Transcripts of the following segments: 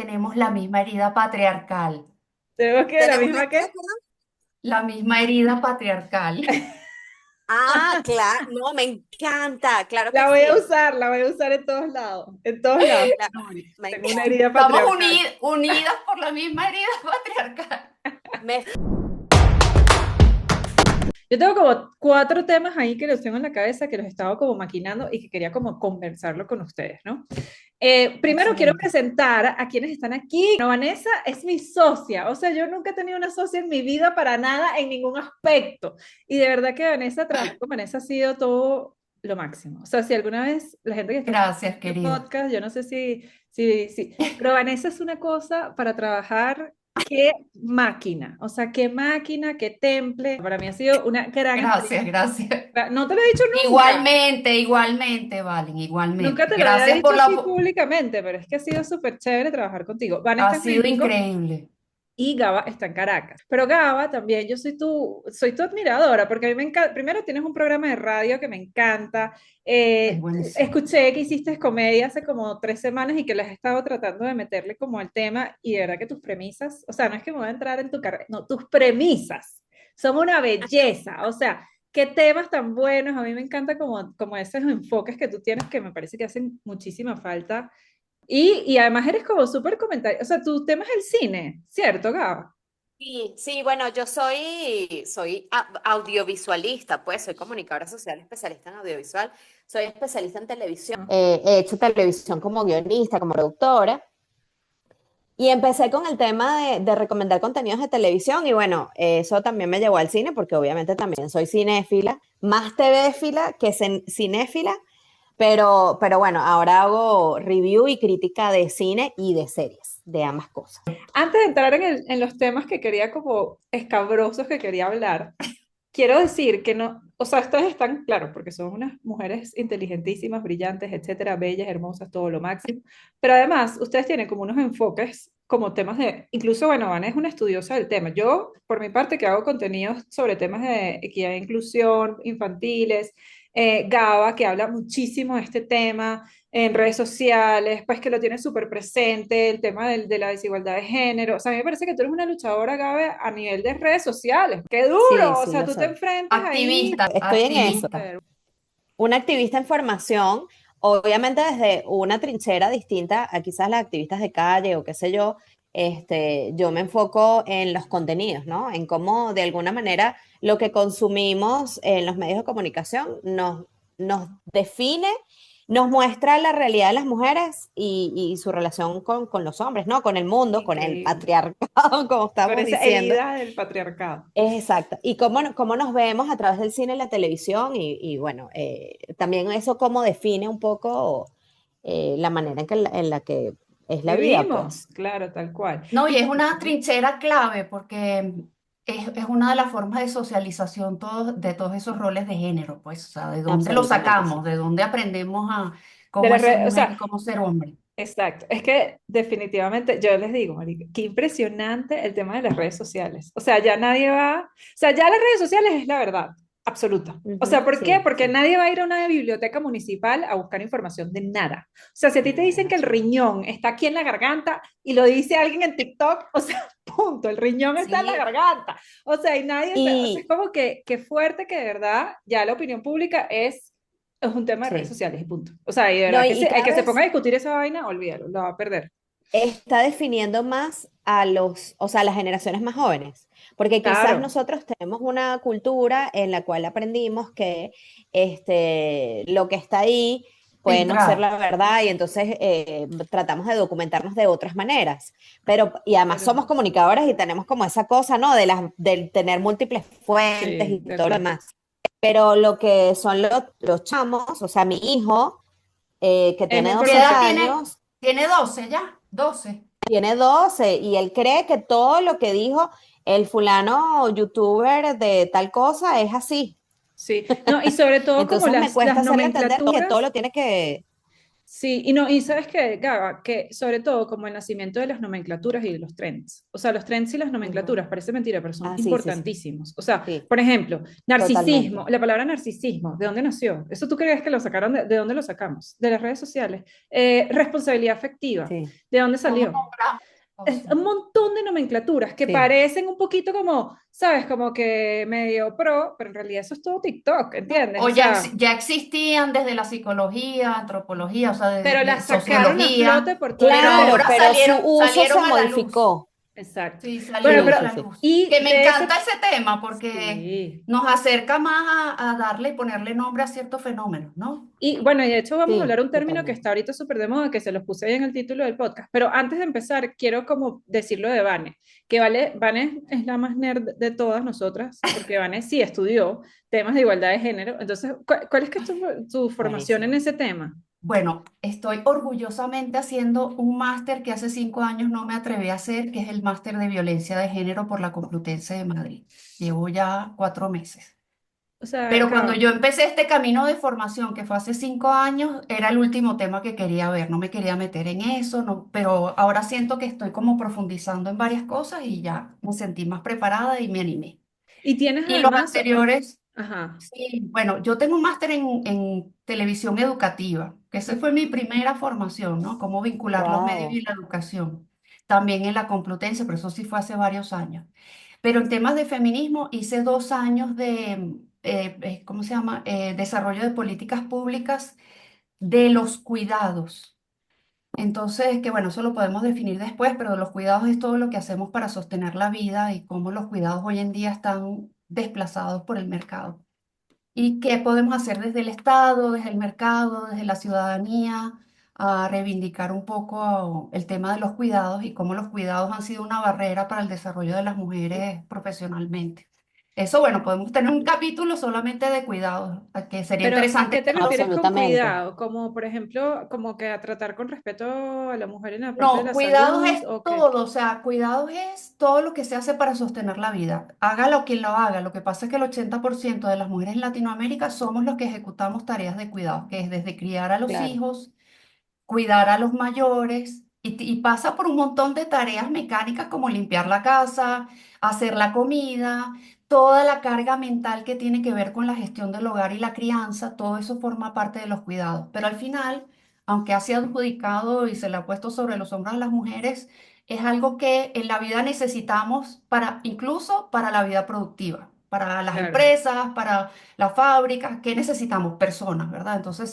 tenemos la misma herida patriarcal, ¿Tenemos que la ¿Tenemos que misma qué, qué? perdón? la misma herida patriarcal. Ah, claro, no, me encanta, claro que La voy a sí. usar, la voy a usar en todos lados. En todos lados. No, Mari, Me tengo una encanta. herida Estamos patriarcal. unidas por la misma herida patriarcal. Me Yo tengo como cuatro temas ahí que los tengo en la cabeza, que los estaba como maquinando y que quería como conversarlo con ustedes, ¿no? Primero quiero Excelente. presentar a quienes están aquí. Bueno, Vanessa es mi socia, o sea, yo nunca he tenido una socia en mi vida para nada, en ningún aspecto. Y de verdad que Vanessa, trabajar con Vanessa ha sido todo lo máximo. O sea, si alguna vez la gente que está escuchando Gracias, este querida. podcast, yo no sé si, pero Vanessa es una cosa para trabajar. Qué máquina, o sea, qué máquina, qué temple. Para mí ha sido una gran Gracias, experiencia. gracias. No te lo he dicho nunca. Igualmente, igualmente, Valen, Nunca igualmente. te lo había Gracias dicho por la... así públicamente, pero es que ha sido súper chévere trabajar contigo. Van Ha está en sido México increíble. y Gaba está en Caracas. Pero Gaba también, yo soy tu admiradora, porque a mí me encanta, primero tienes un programa de radio que me encanta. Es buenísimo. Escuché que hiciste comedia hace como 3 semanas y que les has estado tratando de meterle como al tema y de verdad que tus premisas, o sea, no es que me voy a entrar en tu carrera, no, tus premisas son una belleza, o sea, qué temas tan buenos, a mí me encanta como esos enfoques que tú tienes que me parece que hacen muchísima falta y además eres como súper comentario. O sea, tu tema es el cine, ¿cierto, Gab? Sí, sí, bueno, yo soy audiovisualista, pues soy comunicadora social, especialista en audiovisual, soy especialista en televisión. He hecho televisión como guionista, como productora, y empecé con el tema de recomendar contenidos de televisión, y bueno, eso también me llevó al cine, porque obviamente también soy cinéfila, más TVfila que cinéfila, pero bueno, ahora hago review y crítica de cine y de series, de ambas cosas. Antes de entrar en los temas que quería como escabrosos que quería hablar, quiero decir que no, o sea, ustedes están claros porque son unas mujeres inteligentísimas, brillantes, etcétera, bellas, hermosas, todo lo máximo, pero además ustedes tienen como unos enfoques como temas de, incluso, bueno, Van es una estudiosa del tema. Yo, por mi parte, que hago contenidos sobre temas de equidad e inclusión infantiles, Gaba, que habla muchísimo de este tema en redes sociales, pues que lo tiene súper presente, el tema de la desigualdad de género. O sea, a mí me parece que tú eres una luchadora, Gabe, a nivel de redes sociales. ¡Qué Sí, duro! O sí, sea, lo tú te soy. enfrentas ahí. Activista, Estoy en eso. activista. Una activista en formación, obviamente desde una trinchera distinta a quizás las activistas de calle o qué sé yo, yo me enfoco en los contenidos, ¿no? En cómo de alguna manera lo que consumimos en los medios de comunicación nos define, nos muestra la realidad de las mujeres y su relación con los hombres, ¿no? Con el mundo, con el Increíble. patriarcado, como Con estamos esa diciendo. herida del patriarcado. Es exacto. Y cómo nos vemos a través del cine y la televisión y bueno, también eso cómo define un poco la manera en la que es la vida, Vivimos, pues. claro, tal cual. No, y Y es una trinchera clave porque es una de las formas de socialización de todos esos roles de género, pues, o sea, de dónde los Absolutamente, sacamos, sí. de dónde aprendemos a de cómo la es ser red, o mujer y sea, cómo ser hombre. exacto. Es que definitivamente, yo les digo, marica, qué impresionante el tema de las redes sociales. O sea, ya nadie va, o sea, ya las redes sociales es la verdad absoluta. O sea, Ujú, ¿por qué? sí, Porque sí. nadie va a ir a una biblioteca municipal a buscar información de nada. O sea, si a ti te dicen que el Absoluto. riñón está aquí en la garganta y lo dice alguien en TikTok, o sea, punto, el riñón está en la Sí, garganta. O sea, y nadie está, o sea, es Y como que fuerte que de verdad ya la opinión pública es un tema de redes sí. sociales y punto. O sea, y de no, verdad que y el cada que se ponga vez a discutir esa vaina, olvídalo, lo va a perder. está definiendo más a o sea, a las generaciones más jóvenes, porque quizás Claro, nosotros tenemos una cultura en la cual aprendimos que lo que está ahí puede no ser Filtrar. la verdad y entonces tratamos de documentarnos de otras maneras, y además pero somos comunicadoras y tenemos como esa cosa, ¿no? Del tener múltiples fuentes sí, y de todo lo acuerdo. demás. Pero lo que son los chamos, o sea, mi hijo, que Es muy tiene ¿Qué 12 edad importante. tiene? años, Tiene 12 ya, 12. tiene 12 y él cree que todo lo que dijo el fulano youtuber de tal cosa es así. Sí, no, y sobre todo como Entonces me las cuesta hacerle entender que todo nomenclaturas. lo tiene que... Sí, y no, y sabes que, Gaga, que sobre todo como el nacimiento de las nomenclaturas y de los trends. O sea, los trends y las Ujú. nomenclaturas, parece mentira, pero son Ah, sí, sí, sí, importantísimos. O sea, sí, por ejemplo, narcisismo, totalmente. la palabra narcisismo, ¿de dónde nació? ¿Eso tú crees que lo sacaron de dónde lo sacamos? De las redes sociales. Responsabilidad afectiva, Sí, ¿de dónde ¿Cómo salió? nombramos Es cosas? un montón de nomenclaturas que sí. parecen un poquito como, ¿sabes? Como que medio pro, pero en realidad eso es todo TikTok, No, ¿entiendes? o O ya, sea, ya existían desde la psicología, antropología, o sea, pero de las sacaron a sociología, flote por todas pero Claro, partes. ahora pero su salieron, uso se salieron a la luz. modificó. Exacto. Sí, Bueno, salieron Sí, a pero, sí, la sí. luz. y Que me de encanta ese, ese tema porque sí. nos acerca más a darle y ponerle nombre a ciertos fenómenos, ¿no? Y bueno, y de hecho vamos a hablar Sí, un término que totalmente. está ahorita súper de moda, que se los puse ahí en el título del podcast, pero antes de empezar, quiero como decirlo de Vane, que Vane es la más nerd de todas nosotras, porque Vane sí estudió temas de igualdad de género, entonces, ¿cuál es que es tu formación en Buenísimo. ese tema? Bueno, estoy orgullosamente haciendo un máster que hace 5 años no me atreví a hacer, que es el máster de violencia de género por la Complutense de Madrid. Llevo ya 4 meses. O sea, Pero cuando yo empecé este camino de formación, que fue hace 5 años, era el último tema que quería ver. No me quería meter en eso, no, pero ahora siento que estoy como profundizando en varias cosas y ya me sentí más preparada y me animé. y tienes Y los además, anteriores, ajá, sí, bueno, yo tengo un máster en televisión educativa, que esa fue mi primera formación, ¿no? Cómo vincular los medios y Wow. la educación. También en la Complutense, pero eso sí fue hace varios años. Pero en temas de feminismo hice 2 años de, ¿cómo se llama? Desarrollo de políticas públicas de los cuidados. Entonces, que bueno, eso lo podemos definir después, pero los cuidados es todo lo que hacemos para sostener la vida y cómo los cuidados hoy en día están desplazados por el mercado. ¿Y qué podemos hacer desde el Estado, desde el mercado, desde la ciudadanía, a reivindicar un poco el tema de los cuidados y cómo los cuidados han sido una barrera para el desarrollo de las mujeres profesionalmente? Eso, bueno, podemos tener un capítulo solamente de cuidados, que sería pero ¿a interesante qué te llevarlo. refieres con Absolutamente. cuidado? Como por ejemplo, como que a tratar con respeto a la mujer en la parte de No, la cuidados salud es o qué. todo, o sea, cuidados es todo lo que se hace para sostener la vida. Hágalo quien lo haga. Lo que pasa es que el 80% de las mujeres en Latinoamérica somos los que ejecutamos tareas de cuidado, que es desde criar a los Claro. hijos, cuidar a los mayores y pasa por un montón de tareas mecánicas como limpiar la casa, hacer la comida, toda la carga mental que tiene que ver con la gestión del hogar y la crianza, todo eso forma parte de los cuidados. Pero al final, aunque ha sido adjudicado y se le ha puesto sobre los hombros a las mujeres, es algo que en la vida necesitamos para, incluso para la vida productiva. Para las Claro. empresas, para las fábricas, ¿qué necesitamos? Personas, ¿verdad? Entonces,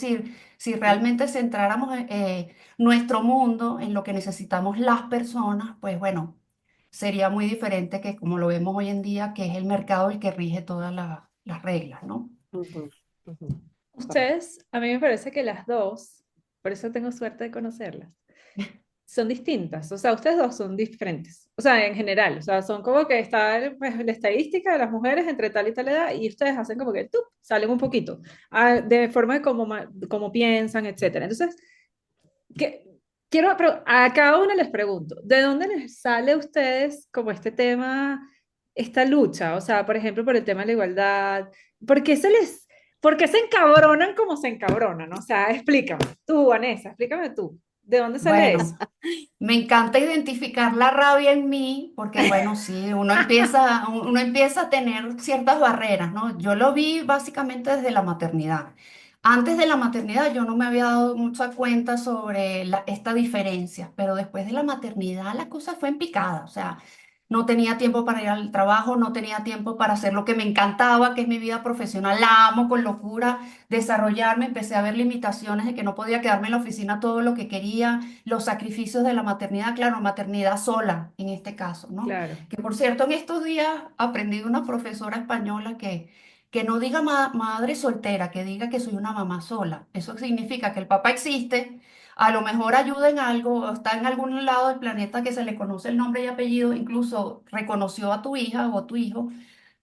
si realmente centráramos nuestro mundo en lo que necesitamos las personas, pues bueno, sería muy diferente que como lo vemos hoy en día, que es el mercado el que rige todas las reglas, ¿no? Ujú, ujú. Correcto. Ustedes, a mí me parece que las dos, por eso tengo suerte de conocerlas, son distintas. O sea, ustedes dos son diferentes. O sea, en general, o sea, son como que está pues, la estadística de las mujeres entre tal y tal edad y ustedes hacen como que ¡tup! Salen un poquito de forma de cómo, cómo piensan, etcétera. Entonces, que, quiero, pero a cada uno les pregunto, ¿de dónde les sale a ustedes como este tema, esta lucha? O sea, por ejemplo, por el tema de la igualdad, ¿por qué por qué se encabronan como se encabronan? O sea, explícame, tú, Vanessa, explícame tú, ¿de dónde sale eso? Bueno, me encanta identificar la rabia en mí, porque bueno, sí, uno empieza a tener ciertas barreras, ¿no? Yo lo vi básicamente desde la maternidad. Antes de la maternidad yo no me había dado mucha cuenta sobre esta diferencia, pero después de la maternidad la cosa fue en picada, o sea, no tenía tiempo para ir al trabajo, no tenía tiempo para hacer lo que me encantaba, que es mi vida profesional, la amo con locura, desarrollarme, empecé a ver limitaciones de que no podía quedarme en la oficina todo lo que quería, los sacrificios de la maternidad, claro, maternidad sola en este caso, ¿no? Claro, Que por cierto, en estos días aprendí de una profesora española que no diga madre soltera, que diga que soy una mamá sola. Eso significa que el papá existe, a lo mejor ayuda en algo, o está en algún lado del planeta que se le conoce el nombre y apellido, incluso reconoció a tu hija o a tu hijo,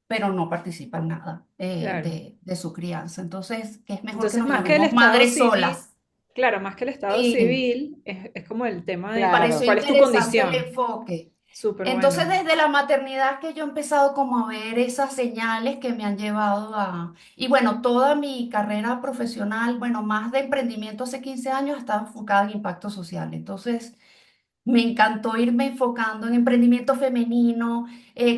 pero no participa en nada claro. de su crianza. Entonces, que es mejor que Entonces, nos más que el llamemos Estado madres civil, solas. claro, más que el Estado Sí, civil, es como el tema me de Claro. pareció cuál es tu interesante el condición. enfoque. Súper Entonces, bueno. desde la maternidad que yo he empezado como a ver esas señales que me han llevado y bueno, toda mi carrera profesional, bueno, más de emprendimiento hace 15 años, estaba enfocada en impacto social. Entonces, me encantó irme enfocando en emprendimiento femenino,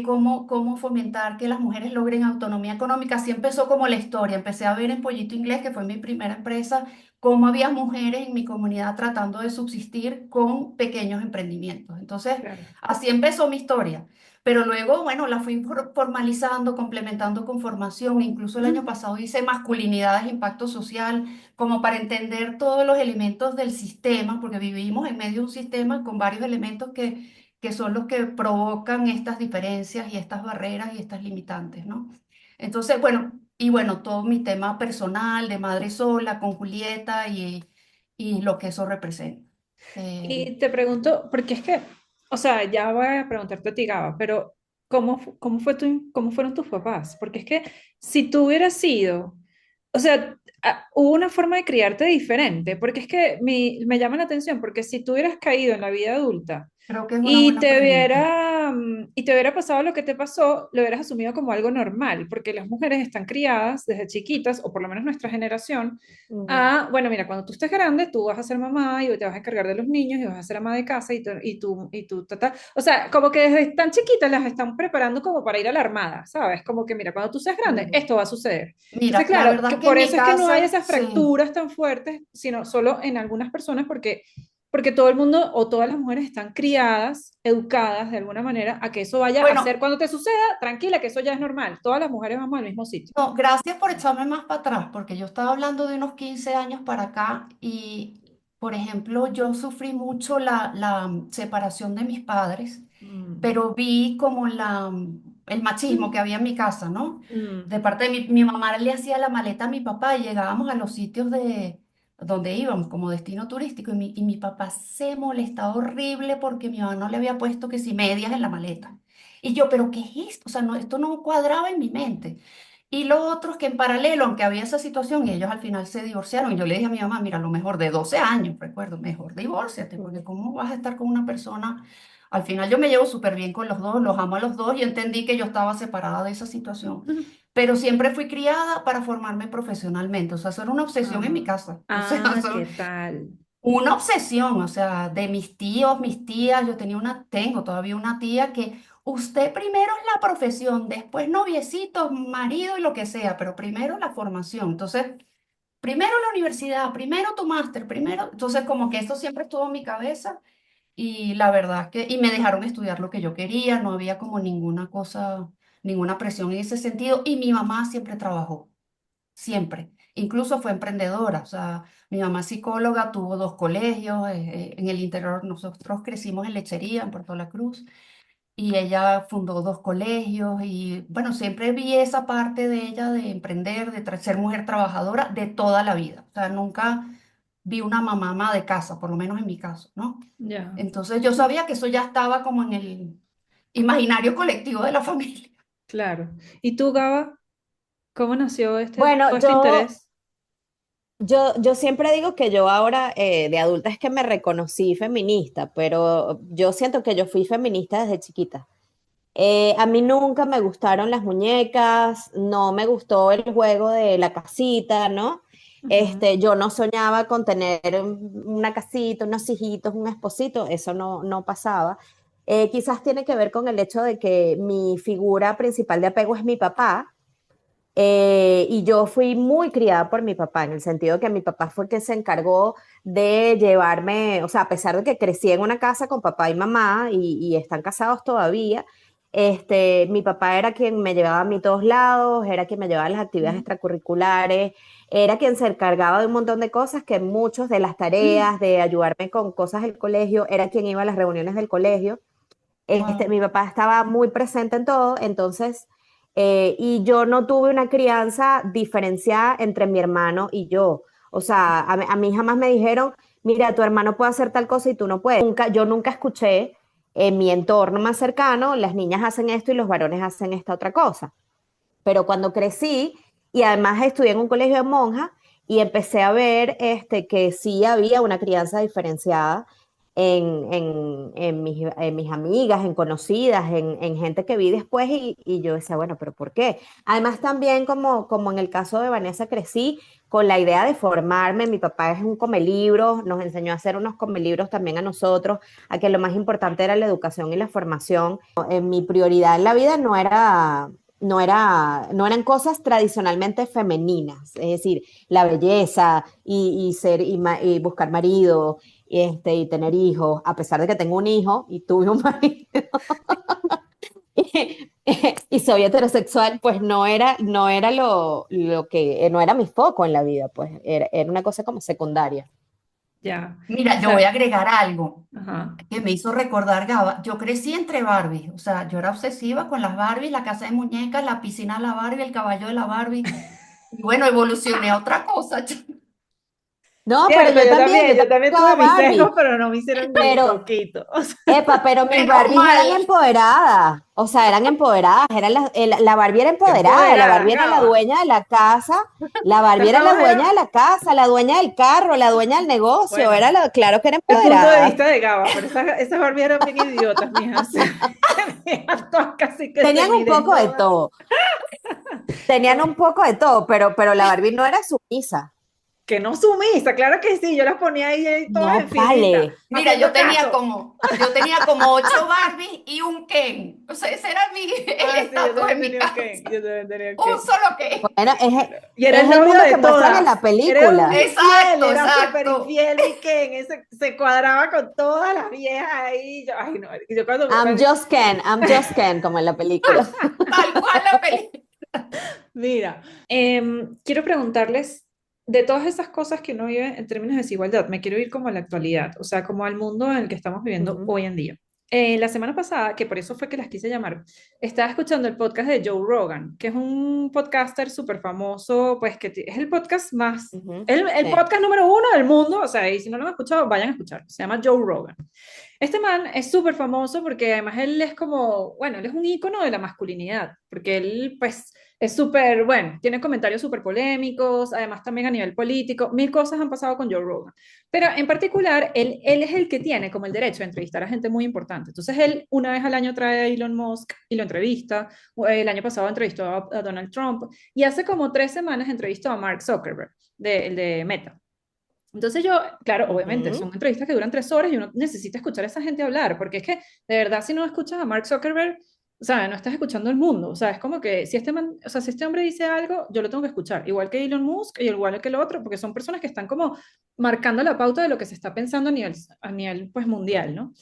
cómo fomentar que las mujeres logren autonomía económica. Así empezó como la historia. Empecé a ver en Pollito Inglés, que fue mi primera empresa, cómo había mujeres en mi comunidad tratando de subsistir con pequeños emprendimientos. Entonces, Claro. así empezó mi historia. Pero luego, bueno, la fui formalizando, complementando con formación. Incluso el año Ujú. pasado hice masculinidades, impacto social, como para entender todos los elementos del sistema, porque vivimos en medio de un sistema con varios elementos que son los que provocan estas diferencias y estas barreras y estas limitantes, ¿no? Entonces, bueno, y bueno, todo mi tema personal de madre sola con Julieta y lo que eso representa. Eh, Y te pregunto, porque es que, o sea, ya voy a preguntarte a ti, Gaba, pero ¿cómo fue cómo fueron tus papás? Porque es que si tú hubieras sido, o sea, hubo una forma de criarte diferente, porque es que me llama la atención, porque si tú hubieras caído en la vida adulta Creo que es una buena pregunta. y te hubiera pasado lo que te pasó, lo hubieras asumido como algo normal, porque las mujeres están criadas desde chiquitas, o por lo menos nuestra generación, Ujú. bueno, mira, cuando tú estés grande, tú vas a ser mamá y te vas a encargar de los niños y vas a ser ama de casa o sea, como que desde tan chiquitas las están preparando como para ir a la armada, ¿sabes? Como que, mira, cuando tú seas grande, Mm. esto va a suceder. Entonces, Mira, la claro, que verdad que en por mi eso es que no hay casa, esas sí. fracturas tan fuertes, sino solo en algunas personas, porque todo el mundo o todas las mujeres están criadas, educadas de alguna manera a que eso vaya a ser Bueno, cuando te suceda, tranquila, que eso ya es normal. Todas las mujeres vamos al mismo sitio. no, gracias por echarme más para atrás, porque yo estaba hablando de unos 15 años para acá y, por ejemplo, yo sufrí mucho la separación de mis padres, Mm. pero vi como el machismo que había en mi casa, ¿no? Mm. De parte de mi mamá le hacía la maleta a mi papá y llegábamos a los sitios de donde íbamos como destino turístico y mi papá se molestaba horrible porque mi mamá no le había puesto que si medias en la maleta. Y yo, ¿pero qué es esto? O sea, no, esto no cuadraba en mi mente. Y los otros que en paralelo, aunque había esa situación, y ellos al final se divorciaron, y yo le dije a mi mamá, mira, lo mejor de 12 años, recuerdo, mejor divórciate, porque ¿cómo vas a estar con una persona? Al final yo me llevo súper bien con los dos, los amo a los dos, y entendí que yo estaba separada de esa situación. Pero siempre fui criada para formarme profesionalmente, o sea, eso era una obsesión en mi Ah, casa, o sea, eso, ¿qué tal? una obsesión, o sea, de mis tíos, mis tías, tengo todavía una tía que usted primero es la profesión, después noviecitos, marido y lo que sea, pero primero la formación. Entonces, primero la universidad, primero tu máster, primero, entonces como que esto siempre estuvo en mi cabeza y la verdad es que, y me dejaron estudiar lo que yo quería, no había como ninguna cosa, ninguna presión en ese sentido y mi mamá siempre trabajó siempre. Incluso fue emprendedora, o sea, mi mamá es psicóloga, tuvo dos colegios, en el interior nosotros crecimos en Lechería, en Puerto La Cruz, y ella fundó dos colegios y bueno, siempre vi esa parte de ella de emprender, de ser mujer trabajadora de toda la vida, o sea, nunca vi una mamá ama de casa, por lo menos en mi caso, ¿no? Ya, Entonces yo sabía que eso ya estaba como en el imaginario colectivo de la familia. claro. ¿Y tú, Gaba, cómo nació todo Bueno, este interés? yo siempre digo que yo ahora de adulta es que me reconocí feminista, pero yo siento que yo fui feminista desde chiquita. A mí nunca me gustaron las muñecas, no me gustó el juego de la casita, ¿no? Ujú. Yo no soñaba con tener una casita, unos hijitos, un esposito, eso no pasaba. Quizás tiene que ver con el hecho de que mi figura principal de apego es mi papá, y yo fui muy criada por mi papá, en el sentido que mi papá fue el que se encargó de llevarme, o sea, a pesar de que crecí en una casa con papá y mamá y están casados todavía, mi papá era quien me llevaba a mí todos lados, era quien me llevaba a las actividades Mm. extracurriculares, era quien se encargaba de un montón de cosas, que muchos de las tareas, de ayudarme con cosas del colegio, era quien iba a las reuniones del colegio. Wow. Mi papá estaba muy presente en todo, entonces, y yo no tuve una crianza diferenciada entre mi hermano y yo. O sea, a mí jamás me dijeron, mira, tu hermano puede hacer tal cosa y tú no puedes. Yo nunca escuché en mi entorno más cercano, las niñas hacen esto y los varones hacen esta otra cosa. Pero cuando crecí y además estudié en un colegio de monjas y empecé a ver que sí había una crianza diferenciada, en mis amigas, en conocidas, en gente que vi después y yo decía, bueno, pero ¿por qué? Además también como en el caso de Vanessa crecí con la idea de formarme, mi papá es un come-libros, nos enseñó a hacer unos come-libros también a nosotros, a que lo más importante era la educación y la formación. Mi prioridad en la vida no eran cosas tradicionalmente femeninas, es decir, la belleza y buscar marido y tener hijos, a pesar de que tengo un hijo y tuve un marido y soy heterosexual, pues no era lo que, no era mi foco en la vida, pues era una cosa como secundaria. Ya. Mira, O yo voy a sea, agregar algo ajá. que me hizo recordar Gaba. Yo crecí entre Barbies, o sea, yo era obsesiva con las Barbies, la casa de muñecas, la piscina de la Barbie, el caballo de la Barbie. Y bueno, evolucioné a otra cosa. No, pero Cierto, yo yo también también tuve jugaba mis Barbie, sesgos, pero no me hicieron ni pero coquito. O sea, epa, pero mis Menos Barbies eran mal. empoderadas, o sea, eran empoderadas, la Barbie era qué empoderada, la empoderada, Barbie era la Gaba. dueña de la casa, la Tú Barbie era la estabas, dueña de era, la casa, la dueña del carro, la dueña del negocio, bueno, claro que era el punto de empoderada. vista de Gaba, pero esas Barbie eran bien idiotas, mijas. Tenían todas casi que Tenían un poco de semidesnudas. todo, tenían un poco de todo, pero la Barbie no era sumisa. Que no sumisa, claro que sí, yo las ponía ahí todas No, en filita, vale. Mira, haciendo caso. yo tenía como 8 Barbies y un Ken. O sea, ese era el Ah, sí, yo estatus también en mi tenía un casa. Ken, yo también tenía un Un Ken. solo Ken. Bueno, Y era el es el novio mundo de que muestran en todas. la película. Exacto, Era súper exacto. infiel mi Ken. Se cuadraba con todas las viejas ahí. Yo, ay, no, yo I'm just Ken, como en la película. Tal cual la película. mira, quiero preguntarles de todas esas cosas que uno vive en términos de desigualdad, me quiero ir como a la actualidad, o sea, como al mundo en el que estamos viviendo Ujú, hoy en día. La semana pasada, que por eso fue que las quise llamar, estaba escuchando el podcast de Joe Rogan, que es un podcaster súper famoso, pues es el podcast más, ujú, el sí. podcast número uno del mundo, o sea, y si no lo han escuchado, vayan a escucharlo, se llama Joe Rogan. Este man es súper famoso porque además él es como, bueno, él es un ícono de la masculinidad, porque él pues es súper, bueno, tiene comentarios súper polémicos, además también a nivel político, mil cosas han pasado con Joe Rogan, pero en particular él es el que tiene como el derecho de entrevistar a gente muy importante. Entonces él una vez al año trae a Elon Musk y lo entrevista, el año pasado entrevistó a Donald Trump y hace como 3 semanas entrevistó a Mark Zuckerberg, el de Meta. Entonces yo, claro, obviamente, son Ujú. entrevistas que duran 3 horas y uno necesita escuchar a esa gente hablar, porque es que de verdad si no escuchas a Mark Zuckerberg, o sea, no estás escuchando el mundo, o sea, es como que si este man, o sea, si este hombre dice algo, yo lo tengo que escuchar, igual que Elon Musk y igual que el otro, porque son personas que están como marcando la pauta de lo que se está pensando a nivel pues mundial, ¿no?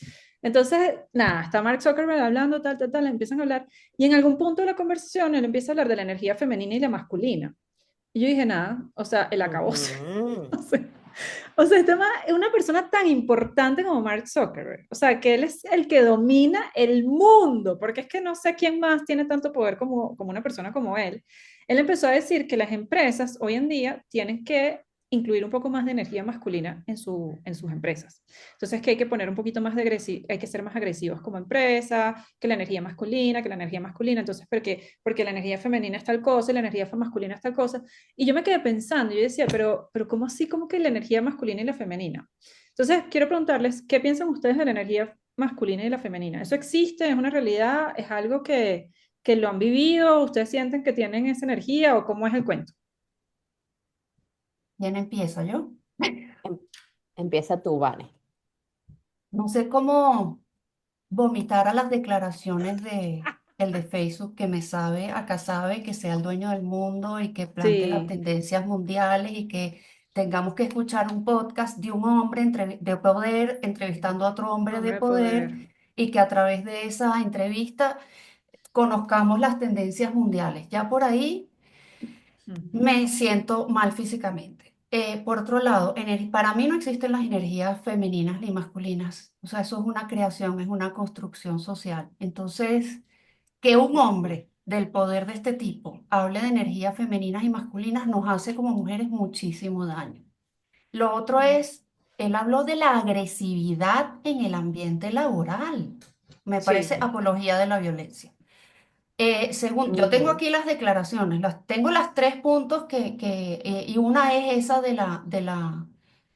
Entonces, nada, está Mark Zuckerberg hablando, tal, empiezan a hablar, y en algún punto de la conversación él empieza a hablar de la energía femenina y la masculina. Y yo dije, nada, o sea, el acabose. Ujú. O sea, este man es una persona tan importante como Mark Zuckerberg. O sea, que él es el que domina el mundo, porque es que no sé quién más tiene tanto poder como una persona como él. Él empezó a decir que las empresas hoy en día tienen que incluir un poco más de energía masculina en sus empresas. Entonces, que hay que poner un poquito más de agresivo, hay que ser más agresivos como empresa, que la energía masculina, que la energía masculina. Entonces, porque la energía femenina es tal cosa y la energía masculina es tal cosa. Y yo me quedé pensando, yo decía, pero ¿cómo así como que la energía masculina y la femenina? Entonces, quiero preguntarles, ¿qué piensan ustedes de la energía masculina y la femenina? ¿Eso existe? ¿Es una realidad? ¿Es algo que lo han vivido? ¿Ustedes sienten que tienen esa energía o cómo es el cuento? ¿Quién empieza yo? Em- Empieza tú, Vane. No sé cómo vomitar a las declaraciones de el de Facebook que me sabe, acá sabe que sea el dueño del mundo y que plante las Sí, tendencias mundiales y que tengamos que escuchar un podcast de un hombre de poder entrevistando a otro hombre de hombre de poder poder. y que a través de esa entrevista conozcamos las tendencias mundiales. Ya por ahí Ujú. me siento mal físicamente. Por otro lado, para mí no existen las energías femeninas ni masculinas. O sea, eso es una creación, es una construcción social. Entonces, que un hombre del poder de este tipo hable de energías femeninas y masculinas nos hace como mujeres muchísimo daño. Lo otro es, él habló de la agresividad en el ambiente laboral. Me parece Sí, apología de la violencia. Según, yo tengo Ujú. aquí las declaraciones, tengo las 3 puntos y una es esa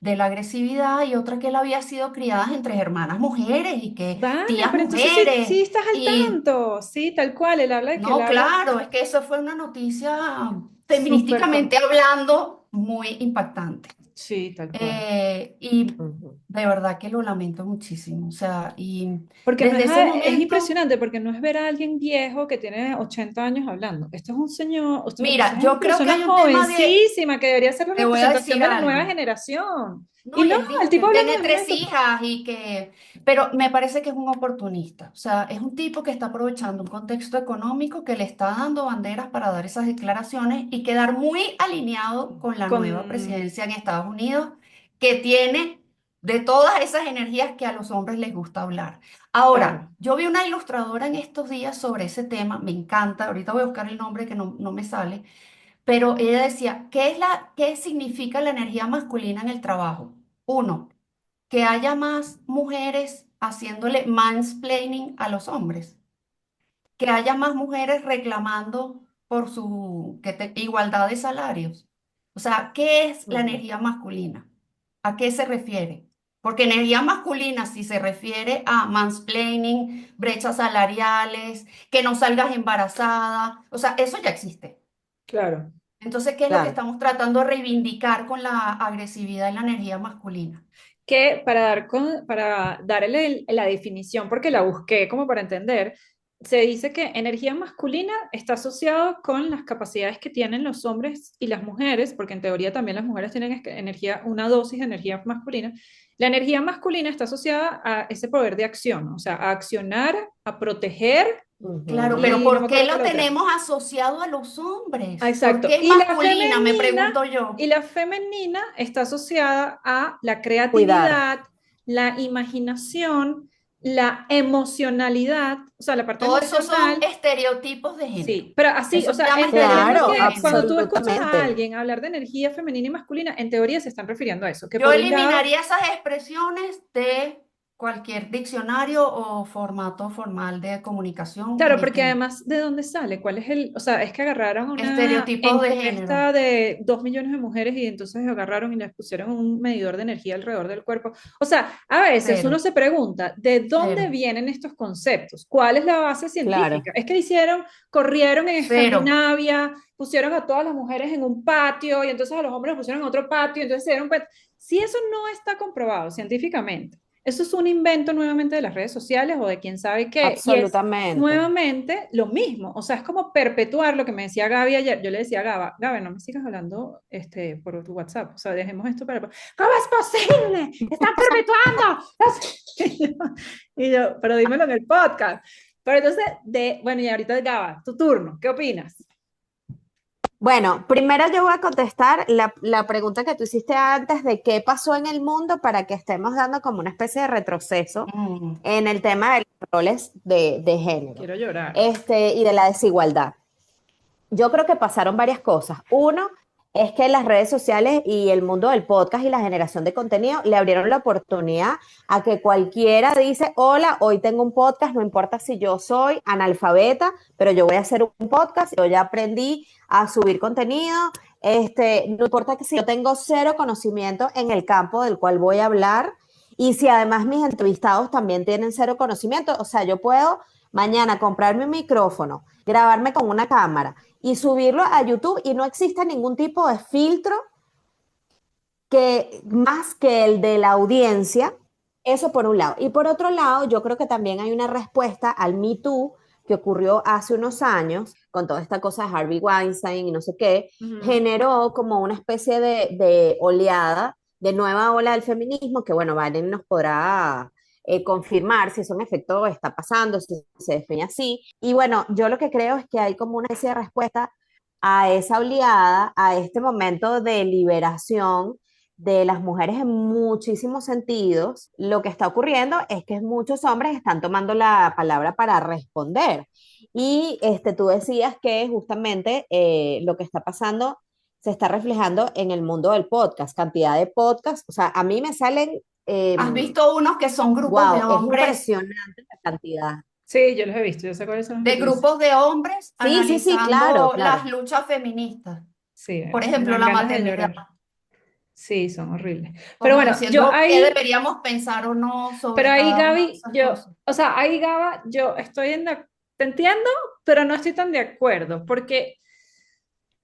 de la agresividad y otra que él había sido criada entre hermanas mujeres y que Vale, tías pero entonces sí, mujeres sí estás al y tanto. Sí, tal cual. Él habla de que él no, habla claro, es que eso fue una noticia súper feministísticamente hablando muy impactante. Sí, tal cual. Y Ujú. de verdad que lo lamento muchísimo. O sea, y Porque no desde es, ese es momento, impresionante, porque no es ver a alguien viejo que tiene 80 años hablando. Esto es un señor, esto mira, es una yo creo que persona hay un tema jovencísima que debería ser la te voy a representación decir de la nueva algo. generación. No, Y y no, él el dijo que tipo él hablando tiene de una 3 hijas y que, pero me parece que es un oportunista. O sea, es un tipo que está aprovechando un contexto económico que le está dando banderas para dar esas declaraciones y quedar muy alineado con la nueva con... presidencia en Estados Unidos, que tiene de todas esas energías que a los hombres les gusta hablar. Claro. Ahora, yo vi una ilustradora en estos días sobre ese tema, me encanta, ahorita voy a buscar el nombre que no me sale, pero ella decía, ¿qué significa la energía masculina en el trabajo? Uno, que haya más mujeres haciéndole mansplaining a los hombres, que haya más mujeres reclamando por su igualdad de salarios. O sea, ¿qué es la Ujú. energía masculina? ¿A qué se refiere? Porque energía masculina, si se refiere a mansplaining, brechas salariales, que no salgas embarazada, o sea, eso ya existe. Claro. Entonces, ¿qué es lo que Claro. estamos tratando de reivindicar con la agresividad y la energía masculina? Que para darle la definición, porque la busqué como para entender, se dice que energía masculina está asociado con las capacidades que tienen los hombres y las mujeres, porque en teoría también las mujeres tienen energía, una dosis de energía masculina. La energía masculina está asociada a ese poder de acción, o sea, a accionar, a proteger Claro, Ujú. pero y no me ¿por qué acuerdo lo cuál otra. tenemos asociado a los Ah, hombres? ¿Por exacto. qué es masculina? Me pregunto Y yo. la femenina está asociada a la Cuidar. creatividad, la imaginación, la emocionalidad, o sea, la parte Todo eso son emocional. estereotipos de género. Sí, pero así, o Eso se sea, llama entendiendo Claro, estereotipos de que género. cuando tú escuchas a absolutamente. alguien hablar de energía femenina y masculina, en teoría se están refiriendo a eso, que Yo por un lado eliminaría esas expresiones de cualquier diccionario o formato formal de comunicación claro, en porque este momento. además, ¿de dónde sale? ¿Cuál es el...? O sea, es que agarraron una Estereotipos de género. encuesta de 2 millones de mujeres y entonces agarraron y les pusieron un medidor de energía alrededor del cuerpo. O sea, a veces Cero, uno se pregunta, ¿de dónde cero, vienen estos conceptos? ¿Cuál es la base Claro. científica? Es que hicieron, corrieron en cero. Escandinavia, pusieron a todas las mujeres en un patio y entonces a los hombres los pusieron en otro patio, y entonces se dieron cuenta. Si eso no está comprobado científicamente, eso es un invento nuevamente de las redes sociales o de quién sabe qué, y es Absolutamente. nuevamente lo mismo, o sea, es como perpetuar lo que me decía Gaby ayer. Yo le decía a Gaba, Gaby, no me sigas hablando por tu WhatsApp, o sea, dejemos esto para... ¿Cómo es posible? ¡Están perpetuando! Y yo, pero dímelo en el podcast. Pero entonces, bueno, y ahorita Gaba, tu turno, ¿qué opinas? Bueno, primero yo voy a contestar la pregunta que tú hiciste antes de qué pasó en el mundo para que estemos dando como una especie de retroceso Mm. en el tema de los roles de género, Quiero llorar. y de la desigualdad. Yo creo que pasaron varias cosas. Uno es que las redes sociales y el mundo del podcast y la generación de contenido le abrieron la oportunidad a que cualquiera dice, hola, hoy tengo un podcast, no importa si yo soy analfabeta, pero yo voy a hacer un podcast, yo ya aprendí a subir contenido, no importa que si yo tengo cero conocimiento en el campo del cual voy a hablar y si además mis entrevistados también tienen cero conocimiento, o sea, yo puedo mañana comprarme un micrófono, grabarme con una cámara y subirlo a YouTube y no existe ningún tipo de filtro que más que el de la audiencia, eso por un lado. Y por otro lado, yo creo que también hay una respuesta al Me Too que ocurrió hace unos años con toda esta cosa de Harvey Weinstein y no sé qué, Ujú. generó como una especie de oleada, de nueva ola del feminismo, que bueno, Biden nos podrá confirmar si eso en efecto está pasando, si se define así. Y bueno, yo lo que creo es que hay como una especie de respuesta a esa oleada, a este momento de liberación de las mujeres en muchísimos sentidos. Lo que está ocurriendo es que muchos hombres están tomando la palabra para responder. Y tú decías que justamente lo que está pasando se está reflejando en el mundo del podcast, cantidad de podcasts. O sea, a mí me salen, ¿Has visto unos que son grupos de wow, es hombres, impresionante la cantidad. Sí, yo los he visto, yo sé cuáles son los que de tú dices. grupos de hombres Sí, sí, sí, claro, analizando las claro. luchas feministas? Sí, Por me ejemplo, dan la ganas de maternidad. llorar. Sí, son horribles. Pero como bueno, yo diciendo qué ahí, deberíamos pensar o no pero sobre ahí cada una de Gaby, esas cosas. o sea, ahí Gaba, yo estoy te entiendo, pero no estoy tan de acuerdo, porque,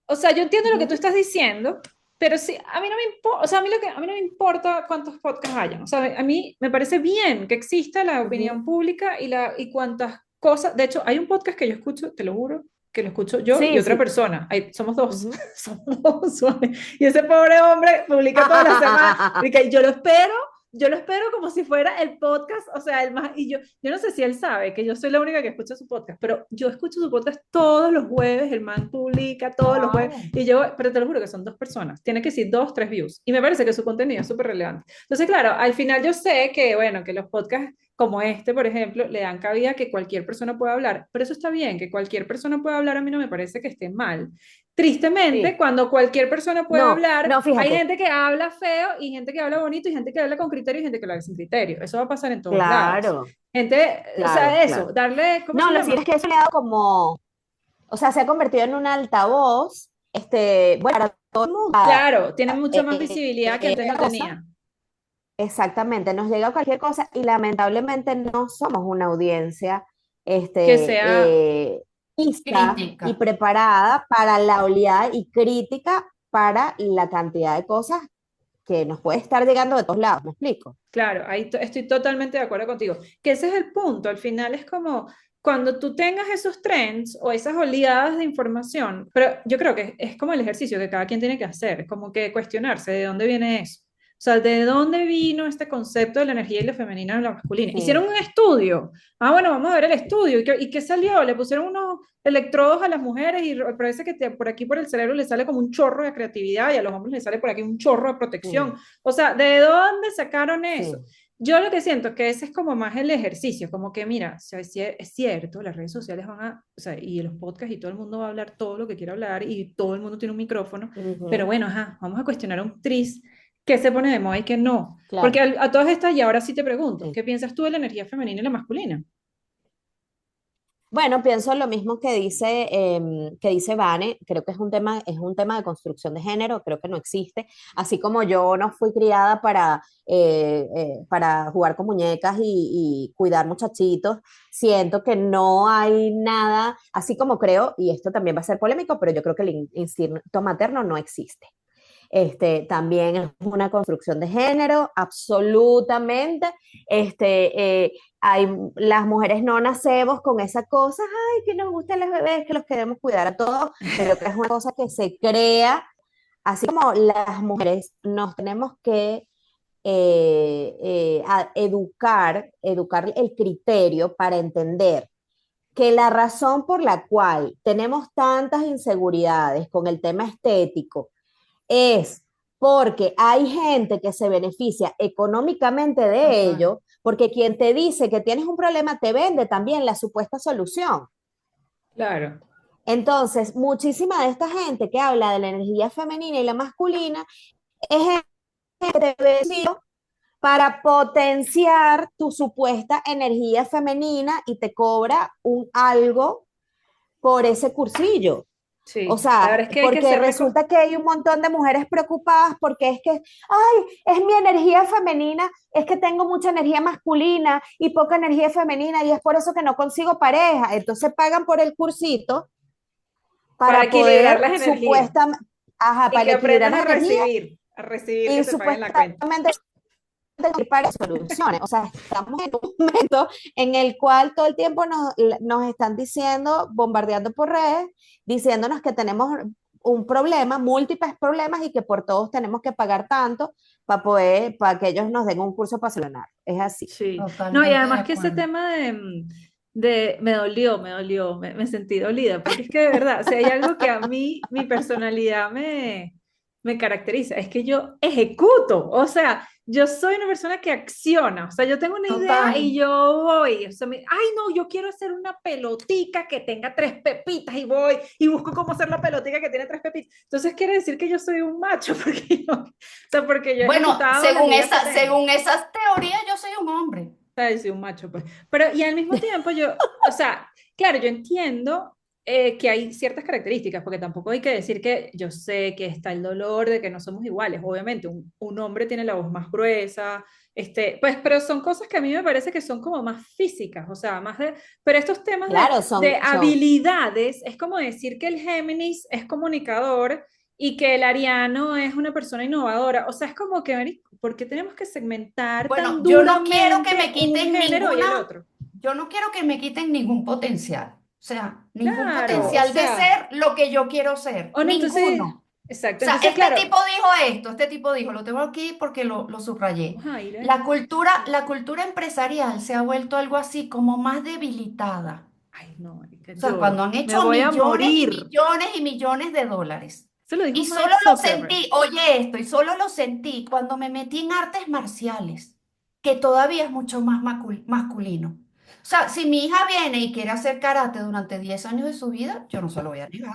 o sea, yo entiendo lo que tú Ujú, estás diciendo, pero sí, a mí no me importa, o sea, a mí no me importa cuántos podcasts hayan, o sea, a mí me parece bien que exista la ujú. opinión pública y cuantas cosas, de hecho, hay un podcast que yo escucho, te lo juro, que lo escucho yo y Sí, otra sí. persona, somos dos, Ujú. somos dos, suave. Y ese pobre hombre publica todas las semanas, y yo lo espero como si fuera el podcast, o sea, el más, yo no sé si él sabe que yo soy la única que escucha su podcast, pero yo escucho su podcast todos los jueves, el man publica todos los jueves, Wow. y yo, pero te lo juro que son dos personas, tiene que ser dos, tres views, y me parece que su contenido es súper relevante. Entonces, claro, al final yo sé que, bueno, que los podcasts como este, por ejemplo, le dan cabida a que cualquier persona pueda hablar, pero eso está bien, que cualquier persona pueda hablar, a mí no me parece que esté mal. Tristemente, Sí. cuando cualquier persona puede No, hablar, no, hay fíjate. gente que habla feo y gente que habla bonito y gente que habla con criterio y gente que habla sin criterio. Eso va a pasar en todos lados. Claro, Gente, o claro, sea, eso, claro. darle, ¿cómo No, se lo cierto llama? es que eso le ha dado como, o sea, se ha convertido en un altavoz, bueno, para todo el mundo. Claro, tiene mucha más visibilidad que antes no Esta cosa, tenía. exactamente, nos llega cualquier cosa y lamentablemente no somos una audiencia Que este, sea, lista y Crítica. preparada para la oleada y crítica para la cantidad de cosas que nos puede estar llegando de todos lados, ¿me explico? claro, ahí estoy totalmente de acuerdo contigo. Que ese es el punto. Al final es como cuando tú tengas esos trends o esas oleadas de información, pero yo creo que es como el ejercicio que cada quien tiene que hacer, es como que cuestionarse de dónde viene eso. O sea, ¿de dónde vino este concepto de la energía y lo femenino y lo masculino? Hicieron Sí. un estudio. Ah, bueno, vamos a ver el estudio. Y qué salió? Le pusieron unos electrodos a las mujeres y parece que por aquí por el cerebro le sale como un chorro de creatividad y a los hombres les sale por aquí un chorro de protección. Sí, O sea, ¿de dónde sacaron eso? sí, Yo lo que siento es que ese es como más el ejercicio, como que mira, o sea, es cierto, las redes sociales van a, o sea, y los podcasts y todo el mundo va a hablar todo lo que quiera hablar y todo el mundo tiene un micrófono, pero ujú, bueno, ajá, vamos a cuestionar a un tris qué se pone de moda y qué no. Porque claro, a todas estas, y ahora sí te pregunto, sí. ¿qué piensas tú de la energía femenina y la masculina? Bueno, pienso lo mismo que dice Vane, creo que es un tema de construcción de género, creo que no existe, así como yo no fui criada para jugar con muñecas y cuidar muchachitos, siento que no hay nada, así como creo, y esto también va a ser polémico, pero yo creo que el instinto materno no existe. También es una construcción de género, absolutamente. Las mujeres no nacemos con esa cosa, ay, que nos gustan los bebés, que los queremos cuidar a todos, pero que es una cosa que se crea, así como las mujeres nos tenemos que educar el criterio para entender que la razón por la cual tenemos tantas inseguridades con el tema estético, es porque hay gente que se beneficia económicamente de Total. ello, porque quien te dice que tienes un problema te vende también la supuesta solución. Claro, Entonces, muchísima de esta gente que habla de la energía femenina y la masculina es gente que te ve para potenciar tu supuesta energía femenina y te cobra un algo por ese cursillo. O sí, la sea, verdad es que hay que porque ser resulta que hay un montón de mujeres preocupadas porque es que, ay, es mi energía femenina, es que tengo mucha energía masculina y poca energía femenina y es por eso que no consigo pareja. Entonces pagan por el cursito para para equilibrar poder las energías supuestamente, ajá, y para que equilibrar aprendan las energías a recibir que y te paguen la cuenta. supuestamente para soluciones. O sea, estamos en un momento en el cual todo el tiempo nos están diciendo, bombardeando por redes, diciéndonos que tenemos un problema, múltiples problemas y que por todos tenemos que pagar tanto para que ellos nos den un curso para solucionar. Es así. Sí, no, y Totalmente de además que ese acuerdo. tema me dolió, me sentí dolida, porque es que de verdad, si hay algo que a mí, mi personalidad me caracteriza, es que yo ejecuto, o sea, yo soy una persona que acciona, o sea, yo tengo una idea Total. y yo voy, o sea, ay no, yo quiero hacer una pelotica que tenga tres pepitas y voy y busco cómo hacer la pelotica que tiene tres pepitas, entonces quiere decir que yo soy un macho, o sea, porque yo he Bueno, ejecutado las ideas que tengo. según esas teorías, yo soy un hombre. Sea, soy un macho, pues. Pero, y al mismo tiempo yo, o sea, claro, yo entiendo que hay ciertas características, porque tampoco hay que decir que yo sé que está el dolor de que no somos iguales. Obviamente, un hombre tiene la voz más gruesa, pues, pero son cosas que a mí me parece que son como más físicas, o sea, más de, pero estos temas Claro, de son, habilidades, es como decir que el Géminis es comunicador y que el Ariano es una persona innovadora, o sea, es como que, marico, ¿por qué tenemos que segmentar Bueno, tan duramente un género y el otro? yo no quiero que me quiten ningún potencial. O sea, ningún Claro, o potencial de sea, ser lo que yo quiero ser. o no, entonces, Ninguno. O exacto, sea, entonces, claro, este tipo dijo, lo tengo aquí porque lo subrayé. vamos a ir ahí. La cultura empresarial se ha vuelto algo así como más debilitada. Ay, no, marica, O sea, cuando lloro. han Me hecho voy a millones y morir. millones y millones de dólares. Eso lo dijo Y Mark solo lo Zuckerberg. sentí, oye esto, y solo lo sentí cuando me metí en artes marciales, que todavía es mucho más masculino. O sea, si mi hija viene y quiere hacer karate durante 10 años de su vida, yo no se lo voy a negar.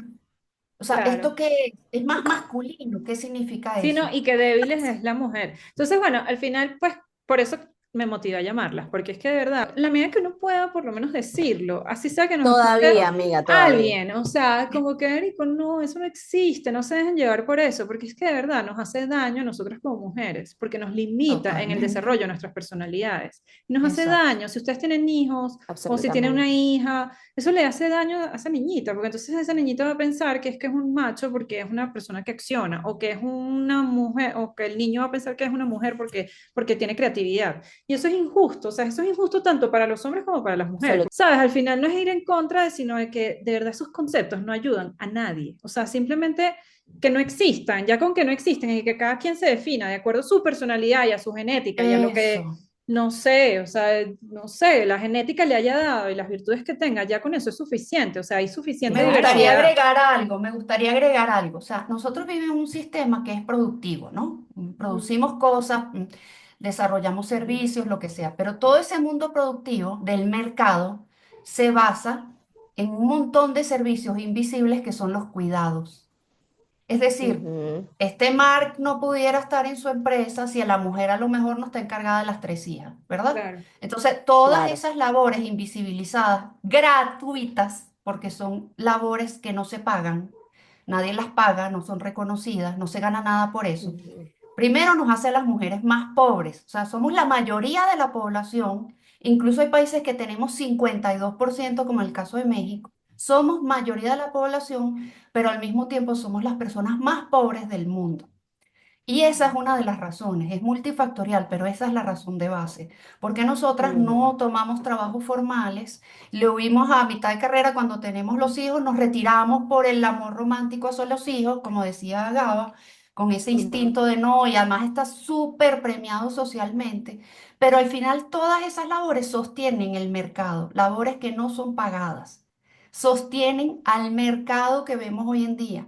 O sea, Claro. ¿esto qué es más masculino? ¿Qué significa Sí, no, eso? y qué débiles es la mujer. Entonces, bueno, al final, pues, por eso me motiva a llamarlas, porque es que de verdad, la medida que uno pueda por lo menos decirlo, así sea que nos escuche todavía, amiga, todavía. alguien, o sea, como que, Erico, no, eso no existe, no se dejen llevar por eso, porque es que de verdad nos hace daño a nosotras como mujeres, porque nos limita en el Totalmente. desarrollo de nuestras personalidades. Nos hace Exacto. daño, si ustedes tienen hijos o si tienen una Absolutamente. hija, eso le hace daño a esa niñita, porque entonces esa niñita va a pensar que es un macho porque es una persona que acciona, o que es una mujer, o que el niño va a pensar que es una mujer porque tiene creatividad. Y eso es injusto, o sea, eso es injusto tanto para los hombres como para las mujeres. ¿Sabes? Al final no es ir en contra, sino de que de verdad esos conceptos no ayudan a nadie. O sea, simplemente que no existan, ya con que no existen y que cada quien se defina de acuerdo a su personalidad y a su genética y a lo que Eso. no sé, o sea, no sé, la genética le haya dado y las virtudes que tenga, ya con eso es suficiente, o sea, hay suficiente Claro. diversidad. Me gustaría agregar algo. O sea, nosotros vivimos en un sistema que es productivo, ¿no? Ujú, Producimos cosas, desarrollamos servicios, lo que sea, pero todo ese mundo productivo del mercado se basa en un montón de servicios invisibles que son los cuidados. Es decir, Ujú, este Mark no pudiera estar en su empresa si a la mujer a lo mejor no está encargada de las 3 hijas, ¿verdad? claro. Entonces, todas claro. esas labores invisibilizadas, gratuitas, porque son labores que no se pagan, nadie las paga, no son reconocidas, no se gana nada por eso. Ujú. Primero nos hace a las mujeres más pobres, o sea, somos la mayoría de la población, incluso hay países que tenemos 52%, como el caso de México, somos mayoría de la población, pero al mismo tiempo somos las personas más pobres del mundo. Y esa es una de las razones, es multifactorial, pero esa es la razón de base. Porque nosotras Ujú. no tomamos trabajos formales, le huimos a mitad de carrera cuando tenemos los hijos, nos retiramos por el amor romántico hacia los hijos, como decía Gaba, con ese Ujú. instinto de no, y además está súper premiado socialmente. Pero al final todas esas labores sostienen el mercado, labores que no son pagadas, sostienen al mercado que vemos hoy en día.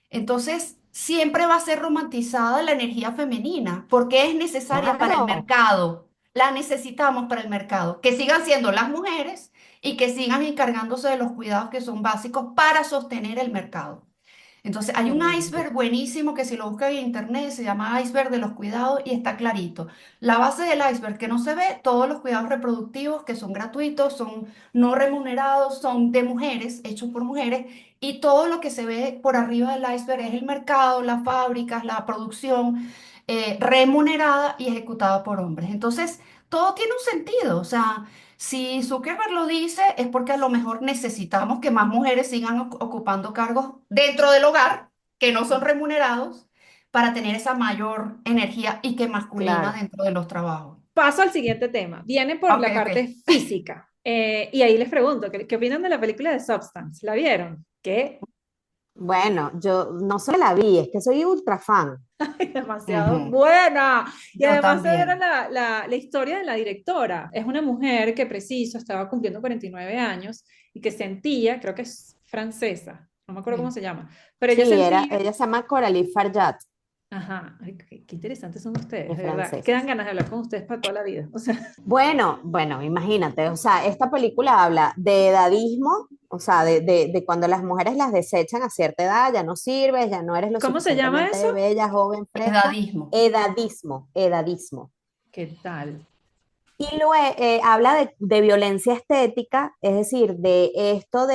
Entonces, siempre va a ser romantizada la energía femenina, porque es necesaria para el Claro. mercado. La necesitamos para el mercado. Que sigan siendo las mujeres y que sigan encargándose de los cuidados que son básicos para sostener el mercado. Entonces, hay un Ujú. iceberg buenísimo que si lo buscan en internet se llama iceberg de los cuidados y está clarito. La base del iceberg que no se ve, todos los cuidados reproductivos que son gratuitos, son no remunerados, son de mujeres, hechos por mujeres, y todo lo que se ve por arriba del iceberg es el mercado, las fábricas, la producción remunerada y ejecutada por hombres. Entonces, todo tiene un sentido. O sea, si Zuckerberg lo dice, es porque a lo mejor necesitamos que más mujeres sigan ocupando cargos dentro del hogar que no son remunerados para tener esa mayor energía y que masculina Claro. dentro de los trabajos. Paso al siguiente tema. Viene por Ok, la ok. parte física. Y ahí les pregunto, ¿qué opinan de la película de Substance? ¿La vieron? ¿Qué? Bueno, yo no solo la vi, es que soy ultra fan. Es demasiado Ujú. buena. Y Yo además se era también. la historia de la directora. Es una mujer que preciso estaba cumpliendo 49 años y que sentía, creo que es francesa, no me acuerdo cómo Sí. se llama, pero ella Sí, sentía, ella se llama Coralie Farjat, ajá, ay, qué interesantes son ustedes, es de verdad. Quedan francesa. ganas de hablar con ustedes para toda la vida. O sea, Bueno, imagínate, o sea, esta película habla de edadismo, o sea, de cuando las mujeres las desechan a cierta edad, ya no sirves, ya no eres lo ¿cómo se llama eso? suficientemente bella, joven, fresca. Edadismo. Edadismo, edadismo. ¿Qué tal? Y luego habla de violencia estética, es decir, de esto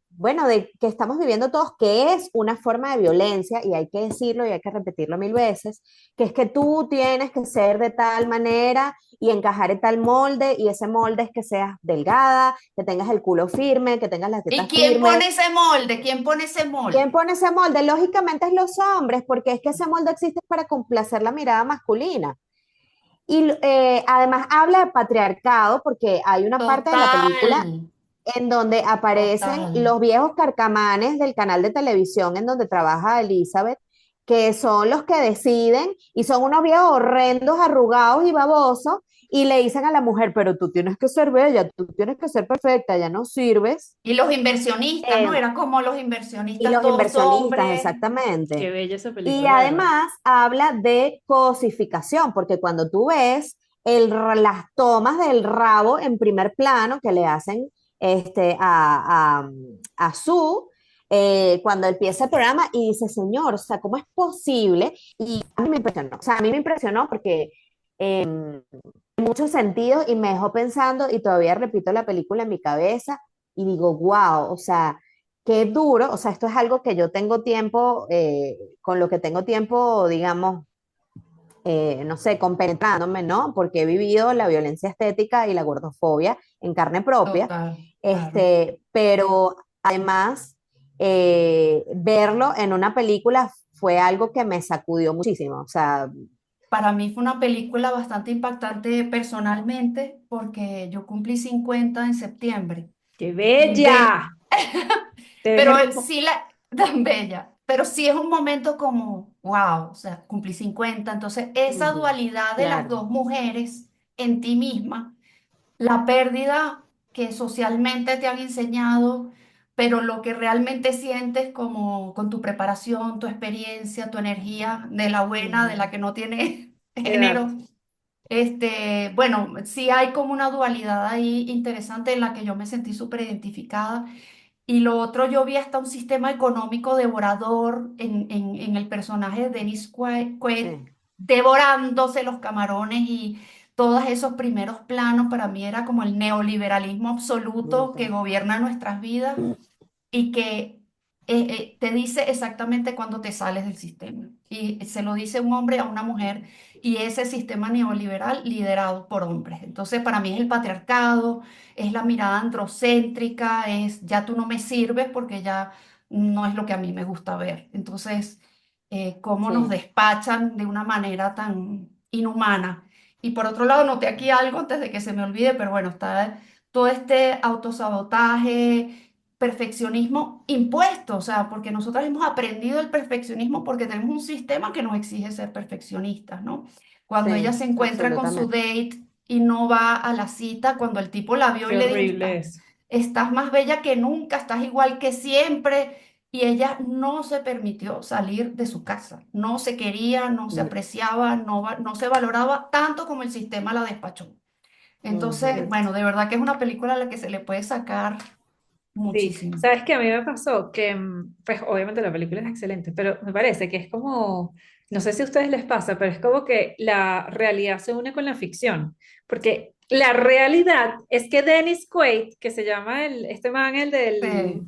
bueno, de que estamos viviendo todos, que es una forma de violencia, y hay que decirlo y hay que repetirlo mil veces, que es que tú tienes que ser de tal manera y encajar en tal molde, y ese molde es que seas delgada, que tengas el culo firme, que tengas las ¿Y tetas quién firmes. pone ese molde? ¿Quién pone ese molde? ¿Quién pone ese molde? Lógicamente es los hombres, porque es que ese molde existe para complacer la mirada masculina. Y además habla de patriarcado porque hay una parte de la película Total, en donde aparecen total. los viejos carcamanes del canal de televisión en donde trabaja Elizabeth, que son los que deciden y son unos viejos horrendos, arrugados y babosos, y le dicen a la mujer, pero tú tienes que ser bella, tú tienes que ser perfecta, ya no sirves. Y los inversionistas, ¿no? Eh, Era como los y inversionistas, los todos inversionistas, hombres. Qué exactamente. bella esa Y película, de verdad. además habla de cosificación, porque cuando tú ves las tomas del rabo en primer plano que le hacen a Sue, cuando empieza el programa y dice, señor, o sea, ¿cómo es posible? Y a mí me impresionó, o sea, a mí me impresionó porque en muchos sentidos y me dejó pensando y todavía repito la película en mi cabeza y digo, wow, o sea, qué duro, o sea, esto es algo que yo tengo tiempo, con lo que tengo tiempo, digamos, no sé, compenetrándome, ¿no? Porque he vivido la violencia estética y la gordofobia en carne propia, Total, claro. pero además verlo en una película fue algo que me sacudió muchísimo, o sea, Para mí fue una película bastante impactante personalmente porque yo cumplí 50 en septiembre. ¡Qué Y ver, bella! Te ves pero hermosa. sí tan bella, pero sí es un momento como, wow, o sea, cumplí 50. Entonces esa ujú, dualidad de las claro, dos mujeres en ti misma, la pérdida que socialmente te han enseñado, pero lo que realmente sientes como con tu preparación, tu experiencia, tu energía, de la buena, de la Ujú. que no tiene Edad. género. Bueno, sí hay como una dualidad ahí interesante en la que yo me sentí súper identificada. Y lo otro, yo vi hasta un sistema económico devorador en el personaje de Dennis Quaid, sí, devorándose los camarones y todos esos primeros planos. Para mí era como el neoliberalismo absoluto que brutal. gobierna nuestras vidas y que te dice exactamente cuándo te sales del sistema. Y se lo dice un hombre a una mujer y ese sistema neoliberal liderado por hombres. Entonces, para mí es el patriarcado, es la mirada androcéntrica, es ya tú no me sirves porque ya no es lo que a mí me gusta ver. Entonces, cómo nos Sí, despachan de una manera tan inhumana. Y por otro lado, noté aquí algo antes de que se me olvide, pero bueno, está todo este autosabotaje, perfeccionismo impuesto, o sea, porque nosotros hemos aprendido el perfeccionismo porque tenemos un sistema que nos exige ser perfeccionistas, ¿no? Cuando ella sí, se encuentra con su absolutamente. date y no va a la cita, cuando el tipo la vio Qué y le dijo, horrible es. estás más bella que nunca, estás igual que siempre, y ella no se permitió salir de su casa, no se quería, no se apreciaba, no se valoraba tanto como el sistema la despachó. Entonces, Ujú, bueno, de verdad que es una película a la que se le puede sacar Sí, muchísimo. sabes que a mí me pasó que, pues obviamente la película es excelente, pero me parece que es como, no sé si a ustedes les pasa, pero es como que la realidad se une con la ficción, porque la realidad es que Dennis Quaid, que se llama este man, Sí.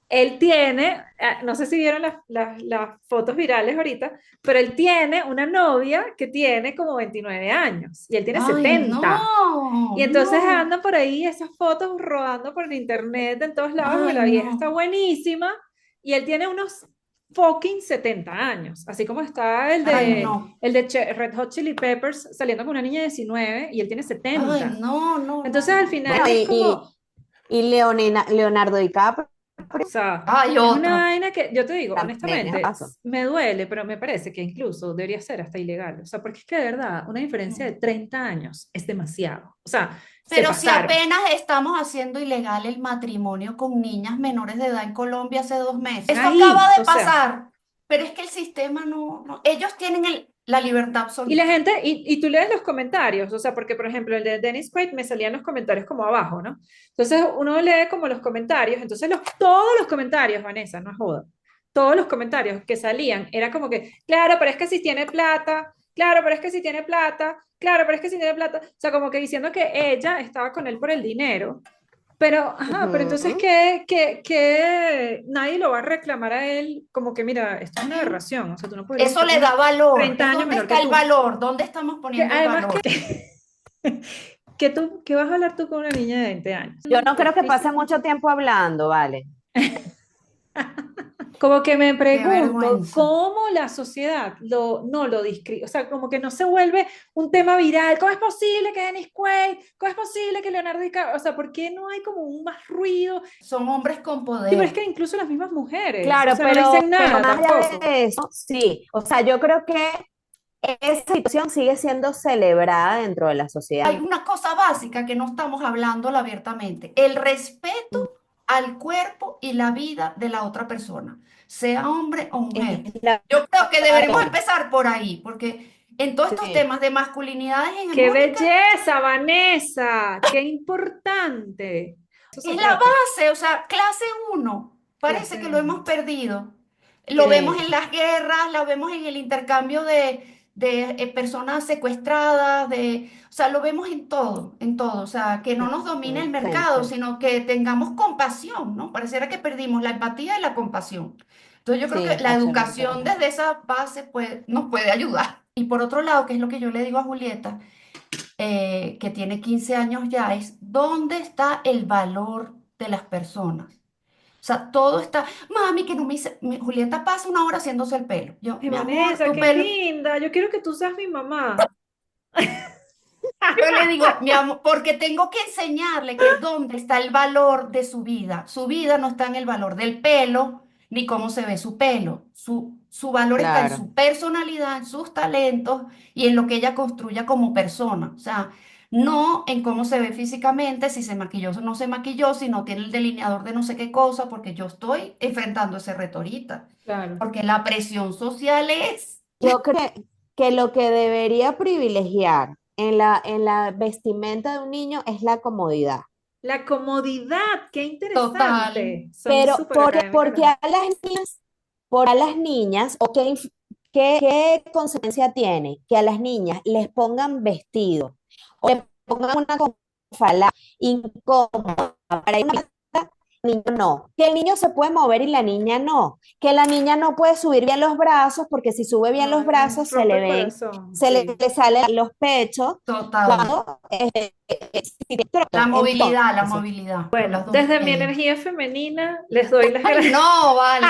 él tiene, no sé si vieron las fotos virales ahorita, pero él tiene una novia que tiene como 29 años y él tiene Ay, 70. no, Y entonces no, andan por ahí esas fotos rodando por el internet en todos lados, porque ay, la vieja está no, buenísima y él tiene unos fucking 70 años, así como está ay, no, Red Hot Chili Peppers saliendo con una niña de 19 y él tiene ay, 70. no, no, no, Entonces al no. final bueno, es como, y Leonardo DiCaprio o sea, Ay, es una otro. vaina que yo te digo, también es honestamente, paso. me duele, pero me parece que incluso debería ser hasta ilegal. O sea, porque es que de verdad, una diferencia de 30 años es demasiado. O sea, se Pero si pasaron. apenas estamos haciendo ilegal el matrimonio con niñas menores de edad en Colombia hace 2 meses. Eso acaba Ahí, de o sea. pasar. Pero es que el sistema ellos tienen la libertad Y la absoluta. gente, y tú lees los comentarios, o sea, porque por ejemplo el de Dennis Quaid me salían los comentarios como abajo, ¿no? Entonces uno lee como los comentarios, entonces todos los comentarios, Vanessa, no es joda, todos los comentarios que salían era como que, claro, pero es que si tiene plata, claro, pero es que si tiene plata, claro, pero es que si tiene plata, o sea, como que diciendo que ella estaba con él por el dinero, pero, ajá, pero entonces Ujú. que nadie lo va a reclamar a él, como que mira, esto es una aberración, o sea, tú no podrías Eso estar le con una da valor. 30 ¿Es años dónde menor que está el tú. valor? ¿Dónde estamos Que poniendo el además valor? que vas a hablar tú con una niña de 20 años. Yo no creo Es que físico. pase mucho tiempo hablando, ¿vale? Como que me Qué pregunto vergüenza. cómo la sociedad no lo discrimina, o sea, como que no se vuelve un tema viral. ¿Cómo es posible que Dennis Quaid? ¿Cómo es posible que Leonardo DiCaprio? O sea, ¿por qué no hay como un más ruido? Son hombres con Sí, pero es poder. que incluso las mismas mujeres, o Claro, sea, no dicen pero nada más allá tampoco. de eso, sí. O sea, yo creo que esa situación sigue siendo celebrada dentro de la Hay sociedad. una cosa básica que no estamos hablando abiertamente, el respeto al cuerpo y la vida de la otra persona, sea hombre o Es mujer. la Yo creo que deberemos razón. empezar por ahí, porque en todos estos Sí, temas de masculinidades ¡Qué hegemónicas belleza, Vanessa! ¡Qué importante! Eso es se la trata. base, o sea, clase uno. Parece Clase que lo uno. hemos perdido. Lo vemos sí, en las guerras, lo vemos en el intercambio de personas secuestradas, o sea, lo vemos en todo. O sea, que no nos domine el mercado, exactamente. sino que tengamos compasión, ¿no? Pareciera que perdimos la empatía y la compasión. Entonces yo creo que Sí, la educación absolutamente. desde esa base nos puede ayudar. Y por otro lado, que es lo que yo le digo a Julieta, que tiene 15 años ya, es dónde está el valor de las personas. O sea, todo está, mami, que no me hice, Julieta pasa una hora haciéndose el pelo. Yo, Ay, mi amor, Vanessa, tu qué pelo. linda. Yo quiero que tú seas mi mamá. Yo le digo, mi amor, porque tengo que enseñarle que dónde está el valor de su vida. Su vida no está en el valor del pelo, ni cómo se ve su pelo. Su valor está en Claro. su personalidad, en sus talentos y en lo que ella construya como persona. O sea, no en cómo se ve físicamente, si se maquilló o no se maquilló, si no tiene el delineador de no sé qué cosa, porque yo estoy enfrentando ese reto ahorita. Claro. Porque la presión social es... Yo creo que lo que debería privilegiar en la vestimenta de un niño es la comodidad. La comodidad, qué Total. interesante. Son Pero súper académicas porque a las niñas, o qué consecuencia tiene que a las niñas les pongan vestido o les pongan una falda incómoda para ir a una fiesta, el niño no, que el niño se puede mover y la niña no, que la niña no puede subir bien los brazos porque si sube bien los Ay, me brazos se rompe le el ven, corazón, se sí. le salen los pechos Total. cuando si tiene trote. La Entonces, movilidad, por Bueno, las dos desde mi medios. energía femenina les doy las Ay, gracias. no, vale.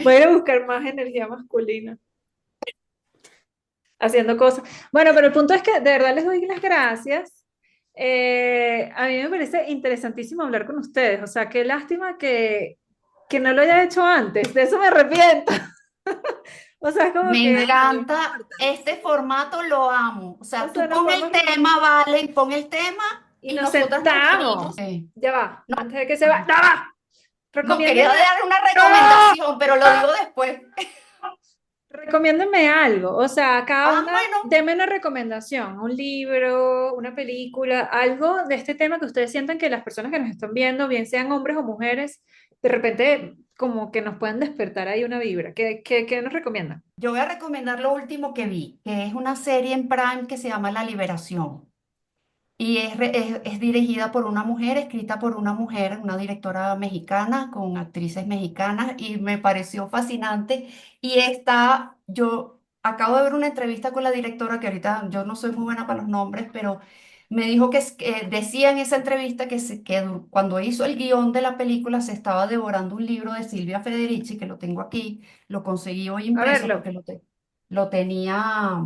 Voy a ir a buscar más energía masculina haciendo cosas. Bueno, pero el punto es que de verdad les doy las gracias. A mí me parece interesantísimo hablar con ustedes. O sea, qué lástima que no lo haya hecho antes. De eso me arrepiento. O sea, es como Me que, no, no encanta importa. este formato, lo amo. O o sea, sea, tú nos pon el podemos reunir tema, vale, y pon el tema y y nos nosotras nos unimos. sentamos. Ya va, No, antes de que se va. ¡Ya va! no quería Recomiéndenme. dar una ¡No! recomendación, pero lo digo después. Recomiéndenme algo, o sea, cada Ah, una, bueno, deme una recomendación, un libro, una película, algo de este tema que ustedes sientan que las personas que nos están viendo, bien sean hombres o mujeres, de repente como que nos pueden despertar ahí una vibra. ¿Qué nos recomiendan? yo voy a recomendar lo último que vi, que es una serie en Prime que se llama La Liberación. Y es dirigida por una mujer, escrita por una mujer, una directora mexicana con actrices mexicanas y me pareció fascinante. Y yo acabo de ver una entrevista con la directora que ahorita yo no soy muy buena para los nombres, pero me dijo que decía en esa entrevista cuando hizo el guión de la película se estaba devorando un libro de Silvia Federici, que lo tengo aquí, lo conseguí hoy A impreso verlo. porque lo lo tenía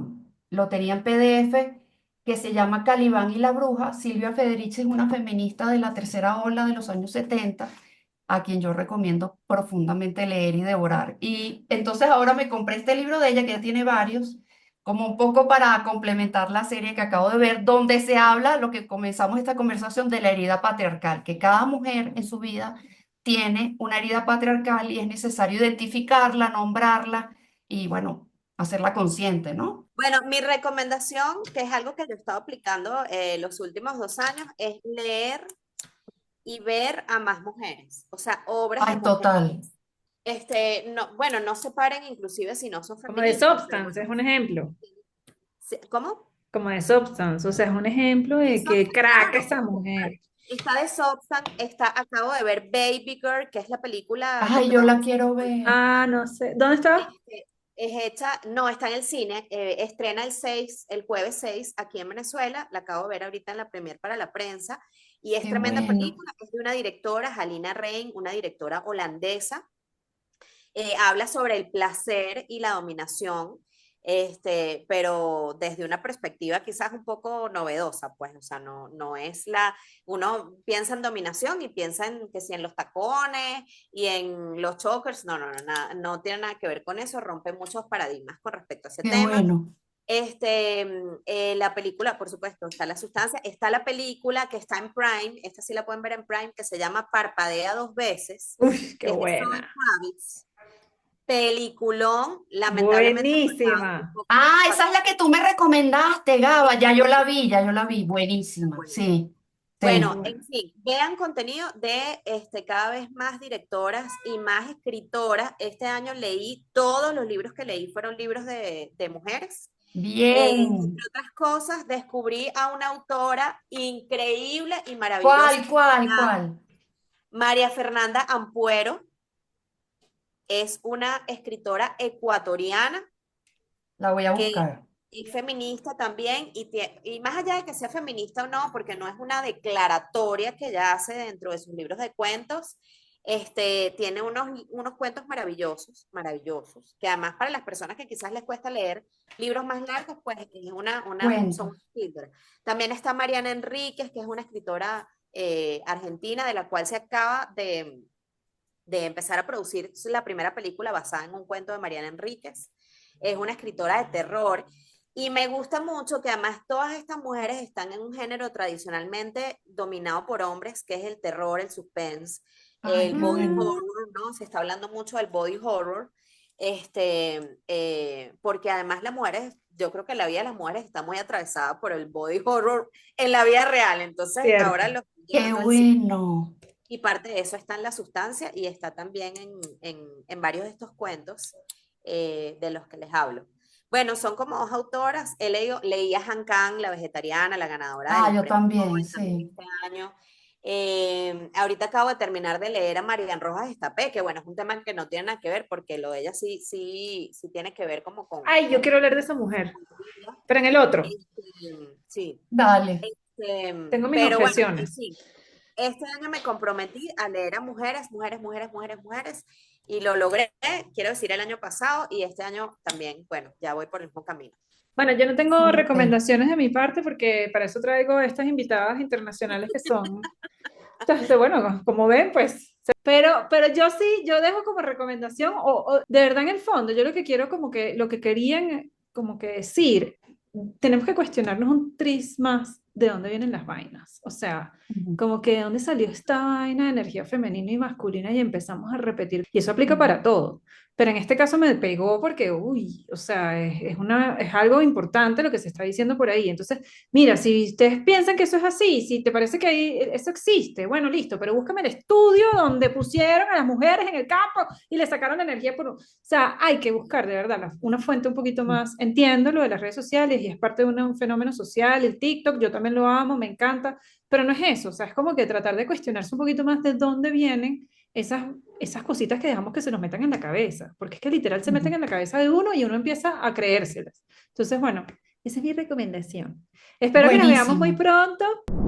en PDF que se llama Calibán y la Bruja. Silvia Federici es una feminista de la tercera ola de los años 70, a quien yo recomiendo profundamente leer y devorar. Y entonces ahora me compré este libro de ella, que ya tiene varios, como un poco para complementar la serie que acabo de ver, donde se habla, lo que comenzamos esta conversación, de la herida patriarcal, que cada mujer en su vida tiene una herida patriarcal y es necesario identificarla, nombrarla y bueno, hacerla consciente, ¿no? Bueno, mi recomendación, que es algo que yo he estado aplicando los últimos 2 años, es leer y ver a más mujeres, o sea, obras de Ay, total. mujeres. No, bueno, no se paren inclusive si no son Como de feministas, pero Substance, bueno, es un ejemplo. ¿cómo? Como de Substance, o sea, es un ejemplo de Eso, que crack claro. esa mujer. Está de Substance, acabo de ver Baby Girl, que es la película que Ay, yo la protagoniza. quiero ver. Ah, no sé. ¿Dónde está? Es hecha, no, está en el cine, estrena el jueves 6 aquí en Venezuela, la acabo de ver ahorita en la premier para la prensa, y es Qué tremenda bueno. película, es de una directora, Halina Rein, una directora holandesa, habla sobre el placer y la dominación, pero desde una perspectiva quizás un poco novedosa, pues, o sea, no es uno piensa en dominación y piensa en que si en los tacones y en los chokers, nada, no tiene nada que ver con eso, rompe muchos paradigmas con respecto a ese Qué tema. bueno. La película, por supuesto, está la sustancia, está la película que está en Prime, esta sí la pueden ver en Prime, que se llama Parpadea dos veces, Uf, qué que es de Zoe buena. Kravitz. Peliculón, lamentablemente fue un Buenísima. poco Ah, esa es la que impactante. tú me recomendaste, Gaba. Ya yo la vi. Buenísima. Bueno, Sí, Muy bueno, sí. buena. en fin, vean contenido de cada vez más directoras y más escritoras. Este año leí, todos los libros que leí fueron libros de mujeres. Bien. Entre otras cosas, descubrí a una autora increíble y maravillosa ¿Cuál, que se cuál, llama cuál? María Fernanda Ampuero. Es una escritora ecuatoriana La voy a que buscar. es feminista también, y más allá de que sea feminista o no, porque no es una declaratoria que ella hace dentro de sus libros de cuentos, tiene unos cuentos maravillosos, maravillosos, que además para las personas que quizás les cuesta leer libros más largos, pues es son Cuentos. unas píldoras. También está Mariana Enríquez, que es una escritora argentina, de la cual se acaba de empezar a producir la primera película basada en un cuento de Mariana Enríquez. Es una escritora de terror y me gusta mucho que además todas estas mujeres están en un género tradicionalmente dominado por hombres, que es el terror, el suspense, Ay, el qué body bueno. Mm, horror, ¿no? Se está hablando mucho del body horror, porque además las mujeres, yo creo que la vida de las mujeres está muy atravesada por el body horror en la vida real, entonces ahora cierto. lo están Qué llevando al cine bueno. y parte de eso está en la sustancia y está también en varios de estos cuentos de los que les hablo. Bueno, son como dos autoras. Leí a Han Kang, la vegetariana, la ganadora Ah, del yo premio también, Nobel también sí. este año. Ahorita acabo de terminar de leer a Marian Rojas Estapé, que bueno, es un tema que no tiene nada que ver porque lo de ella sí tiene que ver como Ay, yo quiero hablar de esa mujer, pero en el otro. sí. Dale. Tengo mis Pero bueno, en objeciones. fin, este año me comprometí a leer a mujeres, mujeres, mujeres, mujeres, mujeres, y lo logré, quiero decir, el año pasado, y este año también, bueno, ya voy por el mismo camino. Bueno, yo no tengo Súper. recomendaciones de mi parte porque para eso traigo estas invitadas internacionales que son, entonces, bueno, como ven, pues, pero yo sí, yo dejo como recomendación, o de verdad en el fondo, yo lo que quiero como que, lo que querían como que decir, tenemos que cuestionarnos un tris más de dónde vienen las vainas, o sea, Ujú, como que de dónde salió esta vaina de energía femenina y masculina y empezamos a repetir, y eso aplica ujú. para todo. Pero en este caso me pegó porque, uy, o sea, es algo importante lo que se está diciendo por ahí. Entonces, mira, si ustedes piensan que eso es así, si te parece que eso existe, bueno, listo, pero búscame el estudio donde pusieron a las mujeres en el campo y le sacaron energía por... O sea, hay que buscar de verdad una fuente un poquito más. Entiendo lo de las redes sociales y es parte de un fenómeno social, el TikTok, yo también lo amo, me encanta, pero no es eso, o sea, es como que tratar de cuestionarse un poquito más de dónde vienen esas, esas cositas que dejamos que se nos metan en la cabeza, porque es que literal se meten Ujú. en la cabeza de uno y uno empieza a creérselas. Entonces, bueno, esa es mi recomendación. Espero que nos veamos muy Buenísimo. pronto.